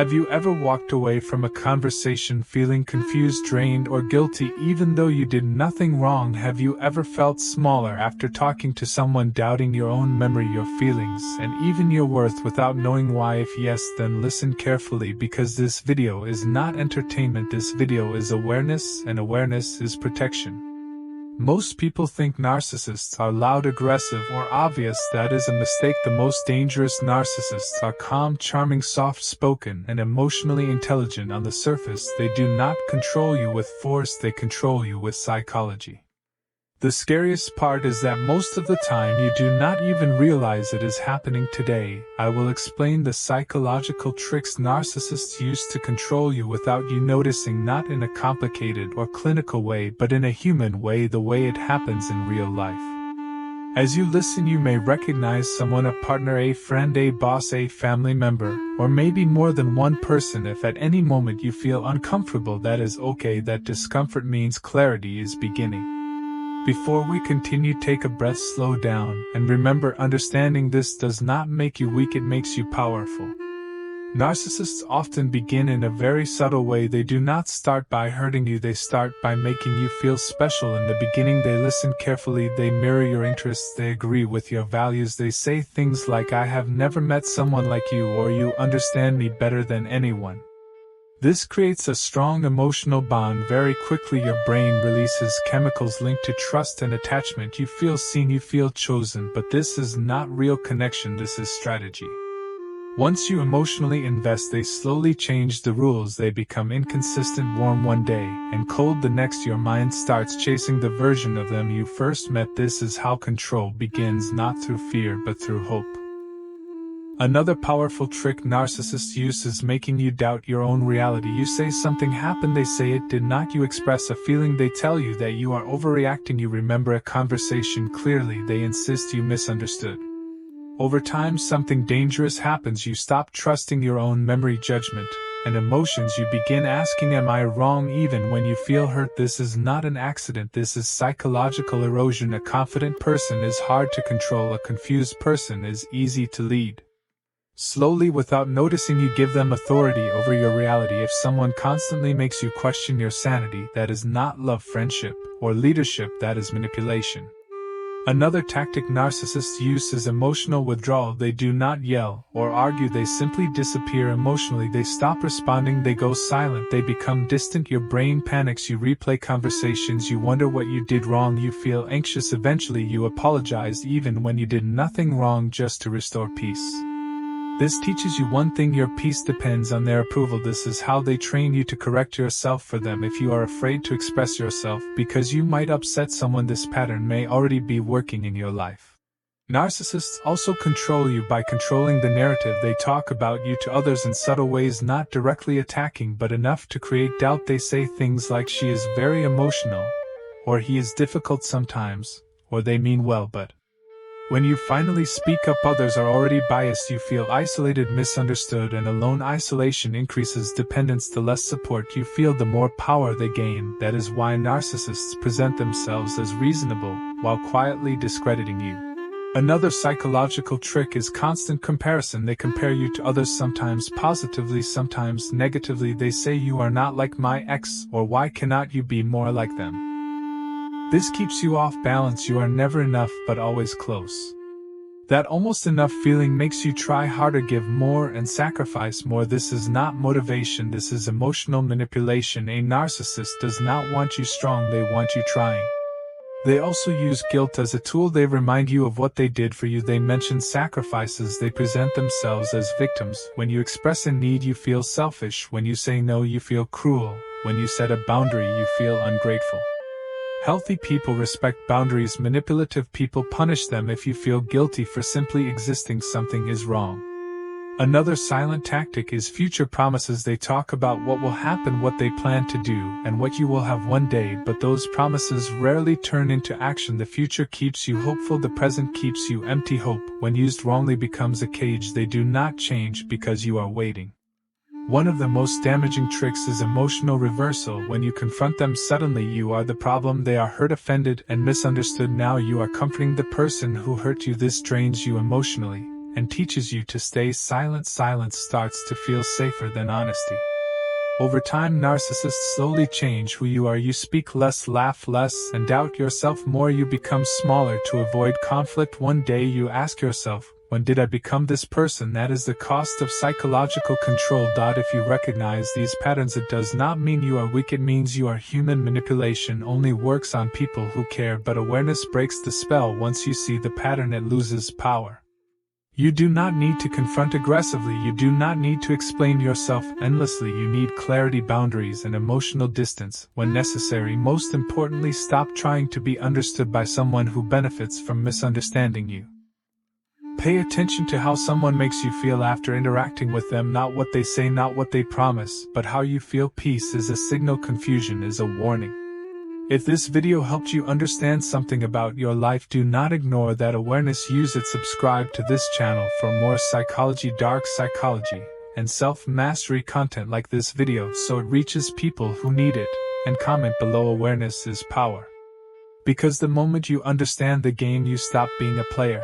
Have you ever walked away from a conversation feeling confused, drained, or guilty even though you did nothing wrong? Have you ever felt smaller after talking to someone, doubting your own memory, your feelings, and even your worth without knowing why? If yes, then listen carefully, because this video is not entertainment. This video is awareness, and awareness is protection. Most people think narcissists are loud, aggressive, or obvious. That is a mistake. The most dangerous narcissists are calm, charming, soft-spoken, and emotionally intelligent on the surface. They do not control you with force, they control you with psychology. The scariest part is that most of the time you do not even realize it is happening. Today, I will explain the psychological tricks narcissists use to control you without you noticing, not in a complicated or clinical way, but in a human way, the way it happens in real life. As you listen, you may recognize someone, a partner, a friend, a boss, a family member, or maybe more than one person. If at any moment you feel uncomfortable, that is okay. That discomfort means clarity is beginning. Before we continue, take a breath, slow down, and remember, understanding this does not make you weak, it makes you powerful. Narcissists often begin in a very subtle way. They do not start by hurting you, they start by making you feel special. In the beginning, they listen carefully, they mirror your interests, they agree with your values. They say things like, "I have never met someone like you," or "You understand me better than anyone." This creates a strong emotional bond. Very quickly, your brain releases chemicals linked to trust and attachment. You feel seen, you feel chosen, but this is not real connection, this is strategy. Once you emotionally invest, they slowly change the rules. They become inconsistent, warm one day and cold the next. Your mind starts chasing the version of them you first met. This is how control begins, not through fear but through hope. Another powerful trick narcissists use is making you doubt your own reality. You say something happened, they say it did not. You express a feeling, they tell you that you are overreacting. You remember a conversation clearly, they insist you misunderstood. Over time, something dangerous happens. You stop trusting your own memory, judgment, and emotions. You begin asking, am I wrong, even when you feel hurt? This is not an accident, this is psychological erosion. A confident person is hard to control, a confused person is easy to lead. Slowly, without noticing, you give them authority over your reality. If someone constantly makes you question your sanity, that is not love, friendship, or leadership, that is manipulation. Another tactic narcissists use is emotional withdrawal. They do not yell or argue, they simply disappear emotionally. They stop responding, they go silent, they become distant. Your brain panics, you replay conversations, you wonder what you did wrong, you feel anxious. Eventually you apologize even when you did nothing wrong, just to restore peace. This teaches you one thing: your peace depends on their approval. This is how they train you to correct yourself for them. If you are afraid to express yourself because you might upset someone, this pattern may already be working in your life. Narcissists also control you by controlling the narrative. They talk about you to others in subtle ways, not directly attacking, but enough to create doubt. They say things like, "She is very emotional," or "He is difficult sometimes," or "They mean well, but..." When you finally speak up, others are already biased. You feel isolated, misunderstood, and alone. Isolation increases dependence. The less support you feel, the more power they gain. That is why narcissists present themselves as reasonable, while quietly discrediting you. Another psychological trick is constant comparison. They compare you to others, sometimes positively, sometimes negatively. They say, "You are not like my ex," or "Why cannot you be more like them?" This keeps you off balance. You are never enough, but always close. That almost enough feeling makes you try harder, give more, and sacrifice more. This is not motivation, this is emotional manipulation. A narcissist does not want you strong, they want you trying. They also use guilt as a tool. They remind you of what they did for you. They mention sacrifices. They present themselves as victims. When you express a need, you feel selfish. When you say no, you feel cruel. When you set a boundary, you feel ungrateful. Healthy people respect boundaries. Manipulative people punish them. If you feel guilty for simply existing, something is wrong. Another silent tactic is future promises. They talk about what will happen, what they plan to do, and what you will have one day, but those promises rarely turn into action. The future keeps you hopeful, the present keeps you empty. Hope, when used wrongly, becomes a cage. They do not change because you are waiting. One of the most damaging tricks is emotional reversal. When you confront them, suddenly you are the problem. They are hurt, offended, and misunderstood. Now you are comforting the person who hurt you. This drains you emotionally, and teaches you to stay silent. Silence starts to feel safer than honesty. Over time, narcissists slowly change who you are. You speak less, laugh less, and doubt yourself more. You become smaller to avoid conflict. One day you ask yourself, when did I become this person? That is the cost of psychological control. If you recognize these patterns, it does not mean you are weak, it means you are human. Manipulation only works on people who care, but awareness breaks the spell. Once you see the pattern, it loses power. You do not need to confront aggressively, you do not need to explain yourself endlessly. You need clarity, boundaries, and emotional distance when necessary. Most importantly, stop trying to be understood by someone who benefits from misunderstanding you. Pay attention to how someone makes you feel after interacting with them, not what they say, not what they promise, but how you feel. Peace is a signal, confusion is a warning. If this video helped you understand something about your life, do not ignore that awareness. Use it. Subscribe to this channel for more psychology, dark psychology, and self-mastery content like this video so it reaches people who need it, and comment below. Awareness is power. Because the moment you understand the game, you stop being a player.